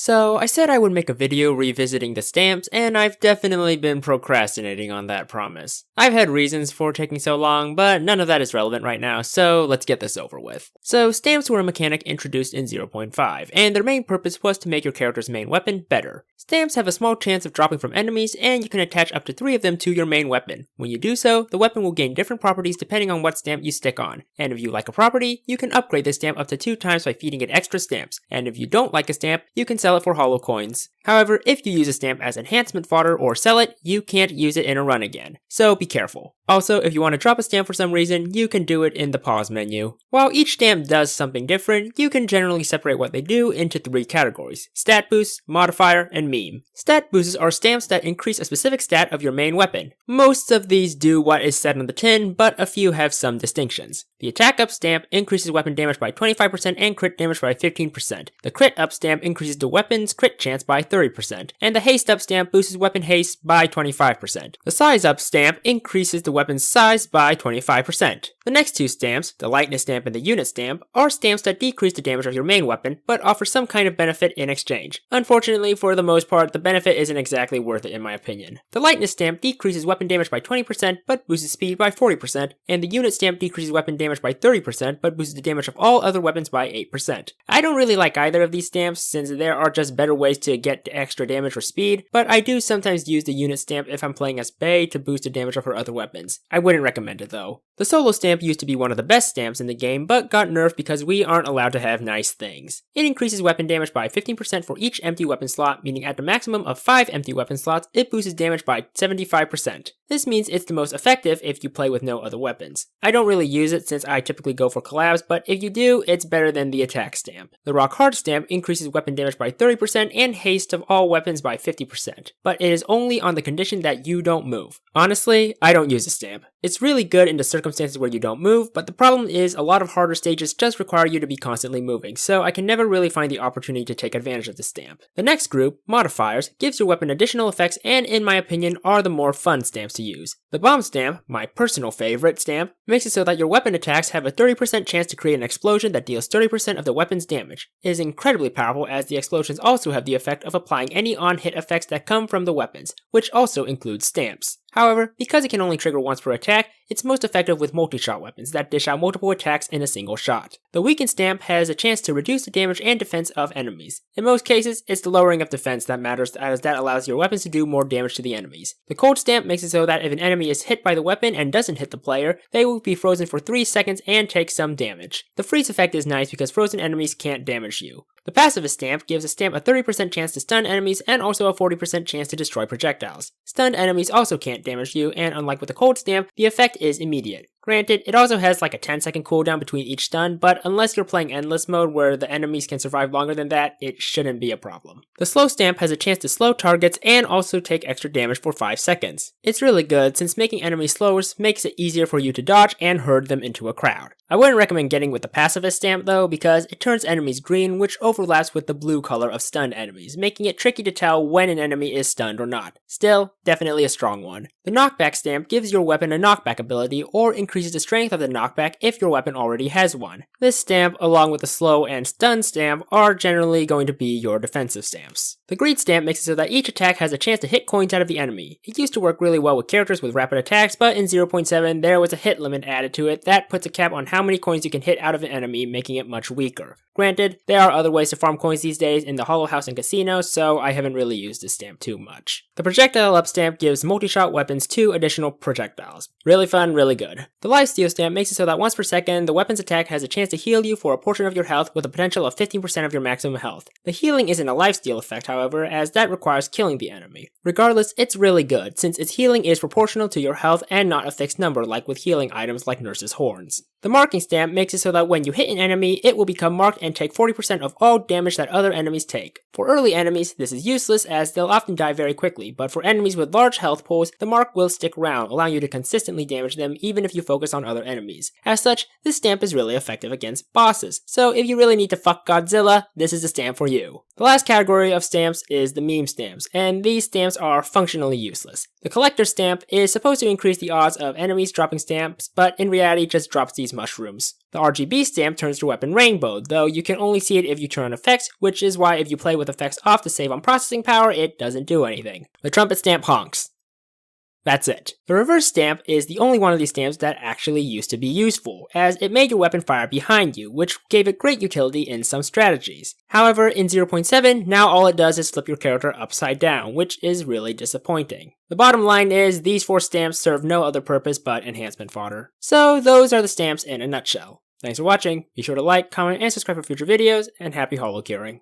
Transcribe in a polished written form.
So, I said I would make a video revisiting the stamps, and I've definitely been procrastinating on that promise. I've had reasons for taking so long, but none of that is relevant right now, so let's get this over with. So, stamps were a mechanic introduced in 0.5, and their main purpose was to make your character's main weapon better. Stamps have a small chance of dropping from enemies, and you can attach up to 3 of them to your main weapon. When you do so, the weapon will gain different properties depending on what stamp you stick on, and if you like a property, you can upgrade the stamp up to 2 times by feeding it extra stamps, and if you don't like a stamp, you can sell it for holo coins. However, if you use a stamp as enhancement fodder or sell it, you can't use it in a run again, so be careful. Also, if you want to drop a stamp for some reason, you can do it in the pause menu. While each stamp does something different, you can generally separate what they do into 3 categories: stat boost, modifier, and meme. Stat boosts are stamps that increase a specific stat of your main weapon. Most of these do what is said on the tin, but a few have some distinctions. The attack up stamp increases weapon damage by 25% and crit damage by 15%. The crit up stamp increases the weapon's crit chance by 30%, and the haste up stamp boosts weapon haste by 25%. The size up stamp increases the weapon's size by 25%. The next 2 stamps, the lightness stamp and the unit stamp, are stamps that decrease the damage of your main weapon, but offer some kind of benefit in exchange. Unfortunately, for the most part, the benefit isn't exactly worth it in my opinion. The lightness stamp decreases weapon damage by 20%, but boosts speed by 40%, and the unit stamp decreases weapon damage by 30%, but boosts the damage of all other weapons by 8%. I don't really like either of these stamps, since there are just better ways to get extra damage or speed, but I do sometimes use the unit stamp if I'm playing as Bae to boost the damage of her other weapons. I wouldn't recommend it though. The solo stamp used to be one of the best stamps in the game, but got nerfed because we aren't allowed to have nice things. It increases weapon damage by 15% for each empty weapon slot, meaning at the maximum of 5 empty weapon slots, it boosts damage by 75%. This means it's the most effective if you play with no other weapons. I don't really use it since I typically go for collabs, but if you do, it's better than the attack stamp. The rock hard stamp increases weapon damage by 30% and haste of all weapons by 50%, but it is only on the condition that you don't move. Honestly, I don't use the stamp. It's really good in the circumstances where you don't move, but the problem is a lot of harder stages just require you to be constantly moving, so I can never really find the opportunity to take advantage of the stamp. The next group, modifiers, gives your weapon additional effects and in my opinion are the more fun stamps to use. The bomb stamp, my personal favorite stamp, makes it so that your weapon attacks have a 30% chance to create an explosion that deals 30% of the weapon's damage. It is incredibly powerful as the explosions also have the effect of applying any on-hit effects that come from the weapons, which also includes stamps. However, because it can only trigger once per attack, it's most effective with multi-shot weapons that dish out multiple attacks in a single shot. The weakened stamp has a chance to reduce the damage and defense of enemies. In most cases, it's the lowering of defense that matters as that allows your weapons to do more damage to the enemies. The cold stamp makes it so that if an enemy is hit by the weapon and doesn't hit the player, they will be frozen for 3 seconds and take some damage. The freeze effect is nice because frozen enemies can't damage you. The pacifist stamp gives a stamp a 30% chance to stun enemies and also a 40% chance to destroy projectiles. Stunned enemies also can't damage you, and unlike with the cold stamp, the effect is immediate. Granted, it also has like a 10-second cooldown between each stun, but unless you're playing endless mode where the enemies can survive longer than that, it shouldn't be a problem. The slow stamp has a chance to slow targets and also take extra damage for 5 seconds. It's really good since making enemies slower makes it easier for you to dodge and herd them into a crowd. I wouldn't recommend getting with the pacifist stamp though because it turns enemies green, which overlaps with the blue color of stunned enemies, making it tricky to tell when an enemy is stunned or not. Still, definitely a strong one. The knockback stamp gives your weapon a knockback ability or increases the strength of the knockback if your weapon already has one. This stamp, along with the slow and stun stamp, are generally going to be your defensive stamps. The greed stamp makes it so that each attack has a chance to hit coins out of the enemy. It used to work really well with characters with rapid attacks, but in 0.7 there was a hit limit added to it that puts a cap on how many coins you can hit out of an enemy, making it much weaker. Granted, there are other ways to farm coins these days in the Hollow House and Casino, so I haven't really used this stamp too much. The projectile up stamp gives multi-shot weapons 2 additional projectiles. Really fun, really good. The lifesteal stamp makes it so that once per second, the weapon's attack has a chance to heal you for a portion of your health with a potential of 15% of your maximum health. The healing isn't a lifesteal effect, however, as that requires killing the enemy. Regardless, it's really good, since its healing is proportional to your health and not a fixed number like with healing items like Nurse's Horns. The marking stamp makes it so that when you hit an enemy, it will become marked and take 40% of all damage that other enemies take. For early enemies, this is useless as they'll often die very quickly, but for enemies with large health pools, the mark will stick around, allowing you to consistently damage them even if you focus on other enemies. As such, this stamp is really effective against bosses, so if you really need to fuck Godzilla, this is the stamp for you. The last category of stamps is the meme stamps, and these stamps are functionally useless. The collector stamp is supposed to increase the odds of enemies dropping stamps, but in reality just drops these use mushrooms. The RGB stamp turns your weapon rainbow, though you can only see it if you turn on effects, which is why if you play with effects off to save on processing power, it doesn't do anything. The trumpet stamp honks. That's it. The reverse stamp is the only one of these stamps that actually used to be useful, as it made your weapon fire behind you, which gave it great utility in some strategies. However, in 0.7, now all it does is flip your character upside down, which is really disappointing. The bottom line is, these 4 stamps serve no other purpose but enhancement fodder. So those are the stamps in a nutshell. Thanks for watching, be sure to like, comment, and subscribe for future videos, and happy holocuring.